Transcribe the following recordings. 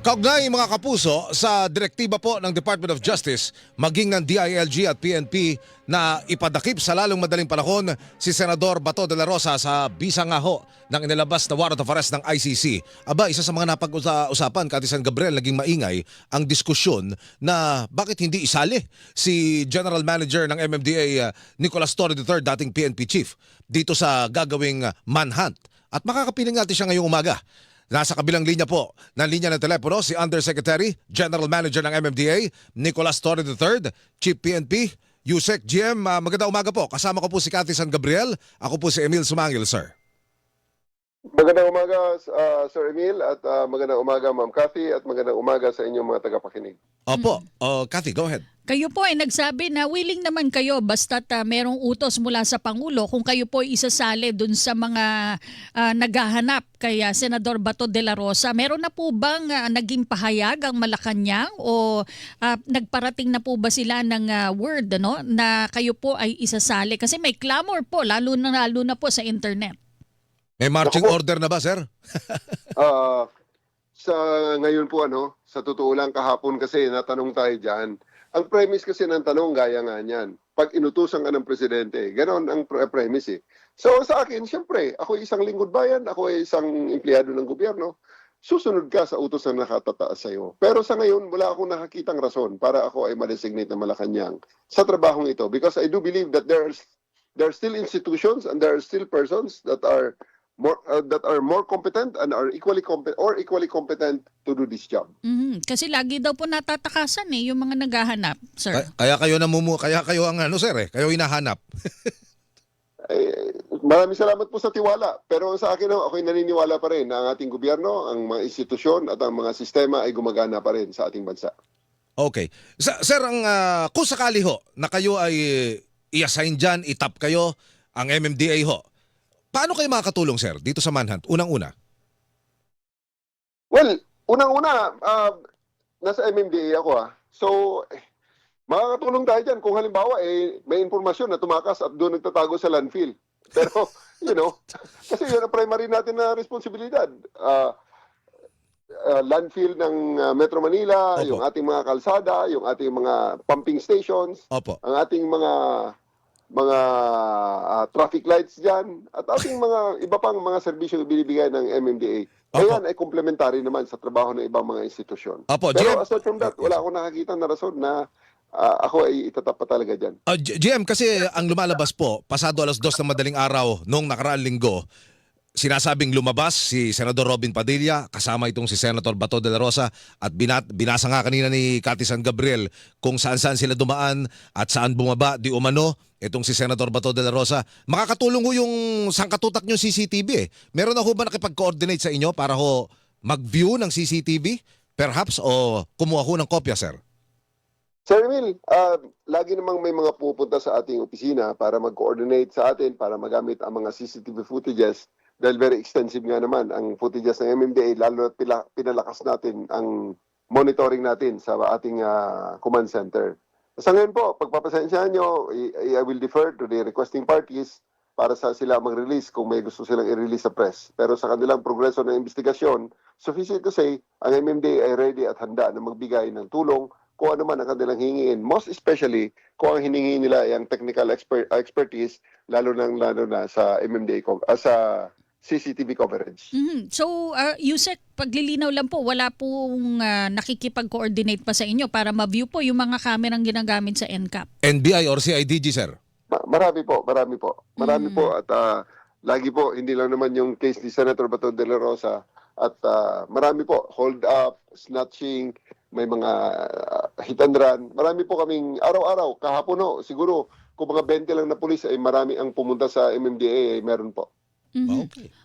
Kaugnay mga kapuso sa direktiba po ng Department of Justice maging ng DILG at PNP na ipadakip sa lalong madaling panahon si Senador Bato de la Rosa sa bisa nga ho ng inilabas na warrant of arrest ng ICC. Aba, isa sa mga napag-usapan, Kati San Gabriel, naging maingay ang diskusyon na bakit hindi isali si General Manager ng MMDA Nicolas Torre III, dating PNP Chief, dito sa gagawing manhunt. At makakapiling natin siya ngayong umaga. Nasa kabilang linya po ng linya ng telepono si Undersecretary, General Manager ng MMDA, Nicolas Torre III, Chief PNP, Yusek GM. Magandang umaga po. Kasama ko po si Kati San Gabriel. Ako po si Emil Sumangil, sir. Magandang umaga, Sir Emil, at magandang umaga, Ma'am Cathy, at magandang umaga sa inyong mga tagapakinig. Opo. Kati, go ahead. Kayo po ay nagsabi na willing naman kayo basta't merong utos mula sa Pangulo kung kayo po ay isasali dun sa mga naghahanap kay Senador Bato de la Rosa. Meron na po bang naging pahayag ang Malacanang o nagparating na po ba sila ng word na kayo po ay isasali? Kasi may clamor po, lalo na po sa internet. May marching order na ba, sir? Sa ngayon po, sa totoo lang kahapon kasi natanong tayo dyan. Ang premise kasi ng tanong, gaya nga niyan. Pag inutusan ka ng presidente, ganon ang premise eh. So sa akin, siyempre, ako ay isang lingkod bayan, ako ay isang empleyado ng gobyerno. Susunod ka sa utos na nakatataas sa'yo. Pero sa ngayon, wala akong nakakitang rason para ako ay ma-designate na Malacanang sa trabahong ito. Because I do believe that there are still institutions and there are still persons that are more competent and are equally competent to do this job. Kasi lagi daw po natatakasan yung mga naghahanap, sir. Kaya kayo ang sir kayo hinahanap. Maraming salamat po sa tiwala. Pero sa akin, ako'y naniniwala pa rin na ang ating gobyerno, ang mga institusyon at ang mga sistema ay gumagana pa rin sa ating bansa. Okay. Sir, kung sakali ho na kayo ay i-assign dyan, itap kayo, ang MMDA ho, paano kayo makakatulong, sir, dito sa manhunt? Unang-una. Well, unang-una, nasa MMDA ako So, makakatulong tayo dyan kung halimbawa may informasyon na tumakas at doon nagtatago sa landfill. Pero, kasi yun ang primary natin na responsibilidad. Landfill ng Metro Manila, Opo. yung ating mga kalsada, yung ating mga pumping stations, Opo. ang ating mga traffic lights dyan, at ating mga iba pang mga serbisyo binibigay ng MMDA. Ayan ay komplementary naman sa trabaho ng ibang mga institusyon. Opo, Pero GM. aside from that, wala akong nakakita na rason na ako ay itatap pa talaga dyan. GM, kasi ang lumalabas po, pasado alas 2 ng madaling araw noong nakaraang linggo, sinasabing lumabas si Senador Robin Padilla, kasama itong si Senator Bato de la Rosa, at binasa nga kanina ni Kati San Gabriel kung saan-saan sila dumaan at saan bumaba di umano itong si Senator Bato de la Rosa. Makakatulong ho yung sangkatutak nyo CCTV Meron na ho ba nakipag-coordinate sa inyo para ho mag-view ng CCTV? Perhaps o kumuha ho ng kopya, sir? Sir Emil, lagi namang may mga pupunta sa ating opisina para mag-coordinate sa atin, para magamit ang mga CCTV footages. Dahil very extensive nga naman ang footages ng MMDA, lalo na pinalakas natin ang monitoring natin sa ating command center. Sa ngayon po, pagpapasensyahan nyo, I will defer to the requesting parties para sa sila mag-release kung may gusto silang i-release sa press. Pero sa kanilang progreso ng investigasyon, sufficient to say, ang MMDA ay ready at handa na magbigay ng tulong kung ano man ang kanilang hingin. Most especially, kung ang hiningi nila ay ang technical expertise, lalo na sa MMDA, sa CCTV coverage. So, Yusek, paglilinaw lang po, wala pong nakikipag-coordinate pa sa inyo para ma-view po yung mga kamerang ginagamit sa NCAP? NBI or CIDG, sir? Marami po. Marami po. At lagi po, hindi lang naman yung case ni Senator Bato de la Rosa. At marami po, hold up, snatching, may mga hit and run. Marami po kaming araw-araw, kahapon siguro kung mga 20 lang na pulis ay marami ang pumunta sa MMDA ay meron po.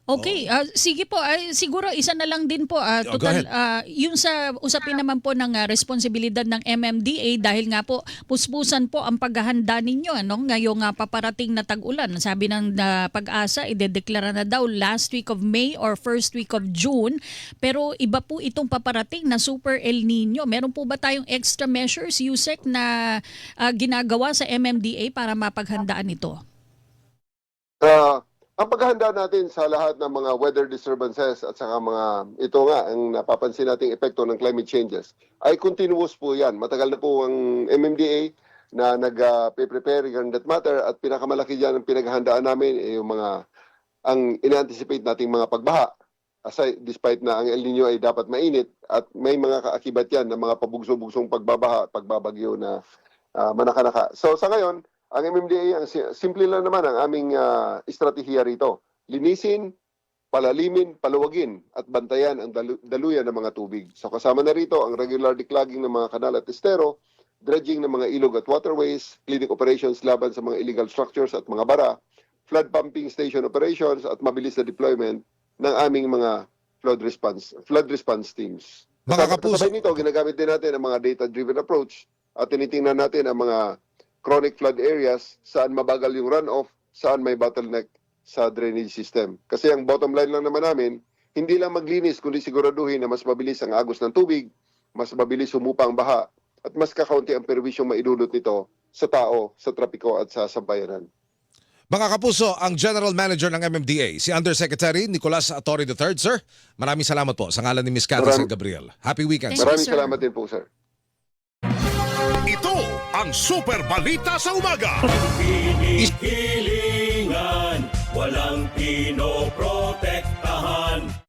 Okay, sige po, siguro isa na lang din po, total, yung sa usapin naman po ng responsibilidad ng MMDA dahil nga po puspusan po ang paghahanda ninyo ngayong paparating na tag-ulan. Sabi ng Pag-asa, idedeklara na daw last week of May or first week of June, pero iba po itong paparating na Super El Nino. Meron po ba tayong extra measures, Yusek, na ginagawa sa MMDA para mapaghandaan ito? Ang paghahanda natin sa lahat ng mga weather disturbances at saka ito nga, ang napapansin nating epekto ng climate changes, ay continuous po yan. Matagal na po ang MMDA na nag-prepare regarding that matter at pinakamalaki dyan ang pinaghahandaan namin ang ina-anticipate nating mga pagbaha. Despite na ang El Nino ay dapat mainit at may mga kaakibat yan ng mga pabugso-bugsong pagbabaha, pagbabagyo na manaka-naka. So sa ngayon, ang MMDA, simple lang naman ang aming estratehiya rito. Linisin, palalimin, paluwagin at bantayan ang daluyan ng mga tubig. So kasama na rito ang regular declogging ng mga kanal at estero, dredging ng mga ilog at waterways, cleaning operations laban sa mga illegal structures at mga bara, flood pumping station operations at mabilis na deployment ng aming mga flood response teams. Mga kapuso, kasabay nito, ginagamit din natin ang mga data-driven approach at tinitingnan natin ang mga chronic flood areas, saan mabagal yung runoff, saan may bottleneck sa drainage system. Kasi ang bottom line lang naman namin, hindi lang maglinis, kundi siguraduhin na mas mabilis ang agos ng tubig, mas mabilis humupa ang baha, at mas kakaunti ang perwisyong maidulot nito sa tao, sa trapiko at sa sambayanan. mga kapuso, ang General Manager ng MMDA, si Undersecretary Nicolas Torre III, sir. Maraming salamat po sa ngalan ni Ms. Cathy San Gabriel. Happy weekend, sir. Thank you, Maraming sir. salamat din po, sir. Ito ang Super Balita sa Umaga. Hilingan, walang pinoprotektahan.